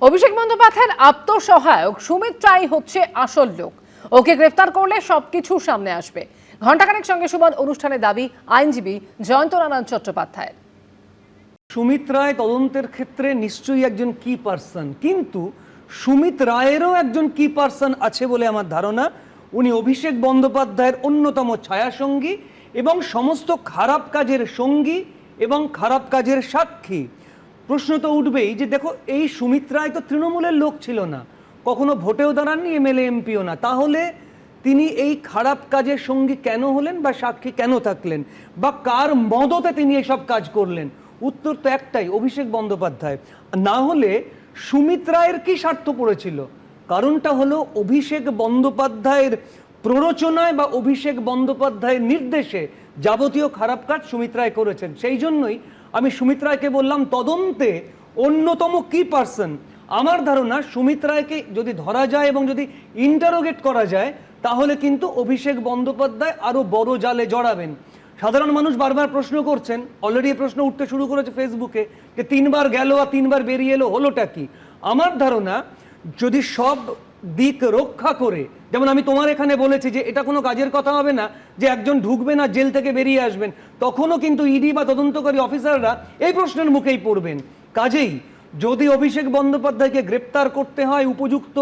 অভিষেক বন্দ্যোপাধ্যায়ের আত্মসহায়ক সুমিত রায় হচ্ছে আসল লোক। ওকে গ্রেফতার করলে সবকিছু সামনে আসবে। ঘণ্টাখানেক সঙ্গে সুমন অনুষ্ঠানে দাবি আইনজীবী জয়ন্তনারায়ণ চট্টোপাধ্যায়ের। সুমিত রায় তদন্তের ক্ষেত্রে নিশ্চয়ই একজন কি পার্সন, কিন্তু সুমিত রায়েরও একজন কি পার্সন আছে বলে আমার ধারণা। উনি অভিষেক বন্দ্যোপাধ্যায়ের অন্যতম ছায়াসঙ্গী এবং সমস্ত খারাপ কাজের সঙ্গী এবং খারাপ কাজের সাক্ষী। প্রশ্ন তো উঠবেই যে দেখো, এই সুমিত রায় তো তৃণমূলের লোক ছিল না, কখনো ভোটেও দাঁড়াননি, এমএলএ এমপিও না, তাহলে তিনি এই খারাপ কাজের সঙ্গী কেন হলেন বা সাক্ষী কেন থাকলেন বা কার মদতে তিনি এসব কাজ করলেন? উত্তর তো একটাই, অভিষেক বন্দ্যোপাধ্যায়। না হলে সুমিত রায়ের কি স্বার্থ পড়েছিল? কারণটা হলো অভিষেক বন্দ্যোপাধ্যায়ের প্ররোচনায় বা অভিষেক বন্দ্যোপাধ্যায়ের নির্দেশে যাবতীয় খারাপ কাজ সুমিত রায় করেছেন। সেই জন্যই আমি সুমিত রায়কে বললাম তদন্তে অন্যতম কি পার্সন। আমার ধারণা সুমিত রায়কে যদি ধরা যায় এবং যদি ইন্টারোগেট করা যায়, তাহলে কিন্তু অভিষেক বন্দ্যোপাধ্যায় আরো বড় জালে জড়াবেন। সাধারণ মানুষ বারবার প্রশ্ন করছেন, অলরেডি প্রশ্ন উঠতে শুরু করেছে ফেসবুকে, যে 3 বার গেল আর 3 বার বেরিয়ে এলো, হলোটা কি? আমার ধারণা যদি সব দিক রক্ষা করে, যেমন আমি তোমার এখানে বলেছি যে এটা কোনো কাজের কথা হবে না যে একজন ঢুকবেন আর জেল থেকে বেরিয়ে আসবেন, তখনও কিন্তু ইডি বা তদন্তকারী অফিসাররা এই প্রশ্নের মুখেই পড়বেন। কাজেই যদি অভিষেক বন্দ্যোপাধ্যায়কে গ্রেপ্তার করতে হয় উপযুক্ত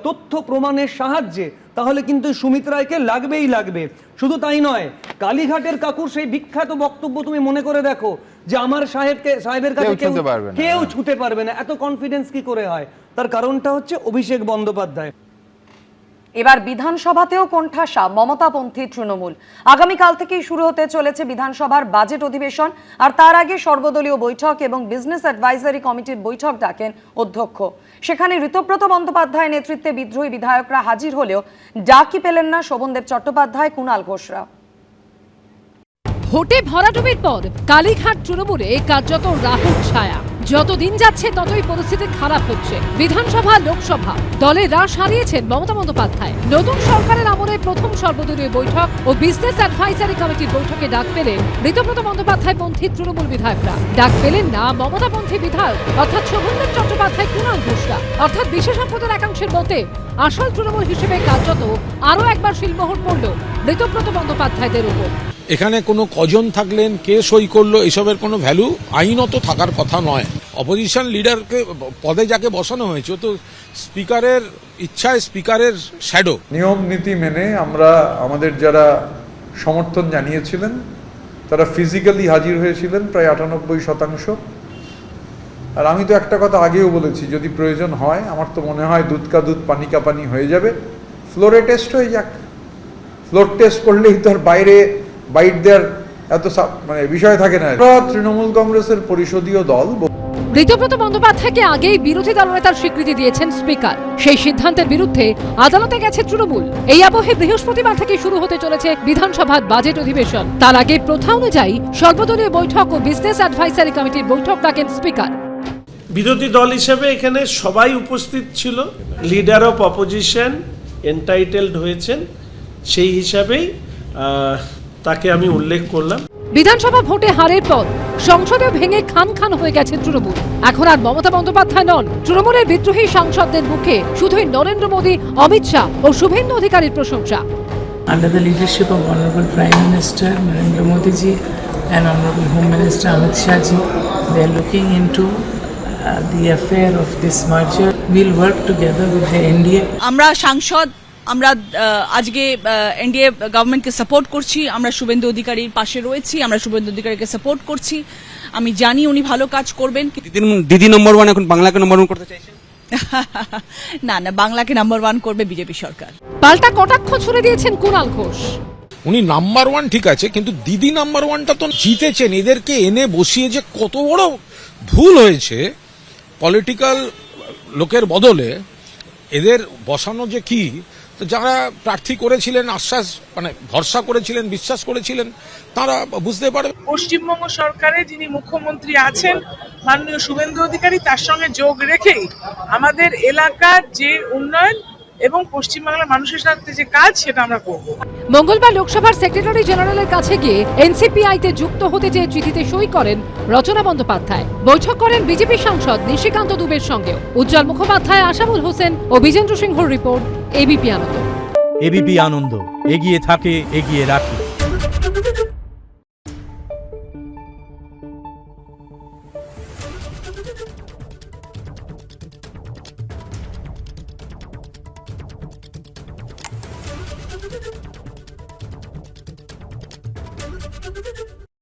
তথ্য প্রমাণের সাহায্যে, তাহলে কিন্তু সুমিত রায়কে লাগবেই লাগবে। শুধু তাই নয়, কালীঘাটের কাকুর সেই বিখ্যাত বক্তব্য তুমি মনে করে দেখো যে আমার সাহেবের কাছে কেউ ছুতে পারবে না, এত কনফিডেন্স কি করে হয়? তার কারণটা হচ্ছে অভিষেক বন্দ্যোপাধ্যায়। এবার বিধানসভাতেও কোণঠাসা মমতাপন্থী তৃণমূল। আগামীকাল থেকেই শুরু হতে চলেছে বিধানসভার বাজেট অধিবেশন, আর তার আগে সর্বদলীয় বৈঠক এবং বিজনেস অ্যাডভাইজারি কমিটির বৈঠক ডাকেন অধ্যক্ষ। সেখানে ঋতব্রত বন্দ্যোপাধ্যায়ের নেতৃত্বে বিদ্রোহী বিধায়করা হাজির হলেও ডাকই পেলেন না শোভনদেব চট্টোপাধ্যায়, কুণাল ঘোষরা। ভোটে ভরাডুবির পর কালীঘাট তৃণমূলে কার্যত রাহুল ছায়া। যত দিন যাচ্ছে ততই পরিস্থিতি খারাপ হচ্ছে। বিধানসভা লোকসভা দলে রাশ হারিয়েছেন মমতা বন্দ্যোপাধ্যায়। নতুন সরকারের আমলে প্রথম সর্বদলীয় বৈঠক ও বিজনেস অ্যাডভাইজারি কমিটির বৈঠকে ডাক পেলেন ঋতব্রত বন্দ্যোপাধ্যায় পন্থী তৃণমূল বিধায়করা। ডাক পেলেন না মমতাপন্থী বিধায়ক অর্থাৎ শোভনদেব চট্টোপাধ্যায়, কুণাল ঘোষরা। অর্থাৎ বিশেষজ্ঞদের একাংশের মতে আসল তৃণমূল হিসেবে কার্যত আরও একবার শিলমোহর পড়ল ঋতব্রত বন্দ্যোপাধ্যায়দের উপর। এখানে কোনো কজন থাকলেন, কে সই করলো, এসবের কোনো ভ্যালু আইনত থাকার কথা নয়। অপোজিশন লিডারকে পদে যাকে বসানো হয়েছে তো স্পিকারের ইচ্ছায় স্পিকারের শ্যাডো। নিয়ম নীতি মেনে আমরা আমাদের যারা সমর্থন জানিয়েছিলেন তারা ফিজিক্যালি হাজির হয়েছিলেন প্রায় 98%। আর আমি তো একটা কথা আগেও বলেছি, যদি প্রয়োজন হয়, আমার তো মনে হয় দুধ কা দুধ পানি কা পানি হয়ে যাবে, ফ্লোরে টেস্ট হয়ে যাক। ফ্লোর টেস্ট করলেই তো আর বাইরে বাইট দেওয়ার এত মানে বিষয় থাকে না। তৃণমূল কংগ্রেসের পরিষদীয় দল ঋতব্রত বন্দ্যোপাধ্যায়কে আগেই বিরোধী দলনেতার স্বীকৃতি দিয়েছেন স্পিকার। সেই সিদ্ধান্তের বিরুদ্ধে আদালতে গেছে তৃণমূল। এই আবহে বৃহস্পতিবার থেকে শুরু হতে চলেছে বিধানসভার বাজেট অধিবেশন। তার আগে প্রথা অনুযায়ী সর্বদলীয় বৈঠক ও বিজনেস অ্যাডভাইজারি কমিটির বৈঠক ডাকেন স্পিকার। বিরোধী দল হিসেবে এখানে সবাই উপস্থিত ছিল, লিডার অফ অপোজিশন এন্টাইটেলড হয়েছেন, সেই হিসাবেই তাকে আমি উল্লেখ করলাম। বিধানসভা ভোটে হারের পর সংসদে ভেঙে খান খান হয়ে গেছে তৃণমূল। এখন আর মমতা বন্দ্যোপাধ্যায় নন, তৃণমূলের বিদ্রোহী সাংসদদের মুখে শুধুই নরেন্দ্র মোদী, অমিত শাহ ও শুভেন্দু অধিকারীর প্রশংসা। Under the leadership of Honorable Prime Minister Narendra Modi ji and Honorable Home Minister Amit Shah ji, they are looking into the affair of this merger. We'll work together with the NDA. আমরা সাংসদ, আমরা আজকে NDA গভর্নমেন্টকে support করছি। আমরা শুভেন্দু অধিকারীর পাশে রয়েছি, আমরা শুভেন্দু অধিকারীকে সাপোর্ট করছি। আমি জানি উনি ভালো কাজ করবেন। দিদি নম্বর 1 এখন বাংলাকে নম্বর 1 করতে চাইছেন? না না, বাংলাকে নাম্বার 1 করবে বিজেপি সরকার। পাল্টা কটাক্ষ ছুড়ে দিয়েছেন কুণাল ঘোষ। উনি নাম্বার 1 ঠিক আছে, কিন্তু দিদি নাম্বার 1টা তো জিতেছেন। এদেরকে এনে বসিয়ে যে কত বড় ভুল হয়েছে পলিটিক্যাল লোকের বদলে এদের বসানো যে কি, তো যারা প্রার্থী করেছিলেন, আশ্বাস মানে ভরসা করেছিলেন, বিশ্বাস করেছিলেন, তারা বুঝতে পারবে। পশ্চিমবঙ্গ সরকারে যিনি মুখ্যমন্ত্রী আছেন মাননীয় শুভেন্দু অধিকারী, তার সঙ্গে যোগ রেখেই আমাদের এলাকার যে উন্নয়ন এবং পশ্চিমবাংলার মানুষের সাথে যে কাজ সেটা আমরা করব। মঙ্গলবার লোকসভার সেক্রেটারি জেনারেলের কাছে গিয়ে এনসিপিআইতে যুক্ত হতে চেয়ে চিঠিতে সই করেন রচনা বন্দ্যোপাধ্যায়। বৈঠক করেন বিজেপি সাংসদ নিশিকান্ত দুবের সঙ্গেও। উজ্জ্বল মুখোপাধ্যায়, আশাবুল হোসেন ও বিজেন্দ্র সিংহর রিপোর্ট, এবিপি আনন্দ। এবিপি আনন্দ, এগিয়ে থাকে, এগিয়ে রাখে।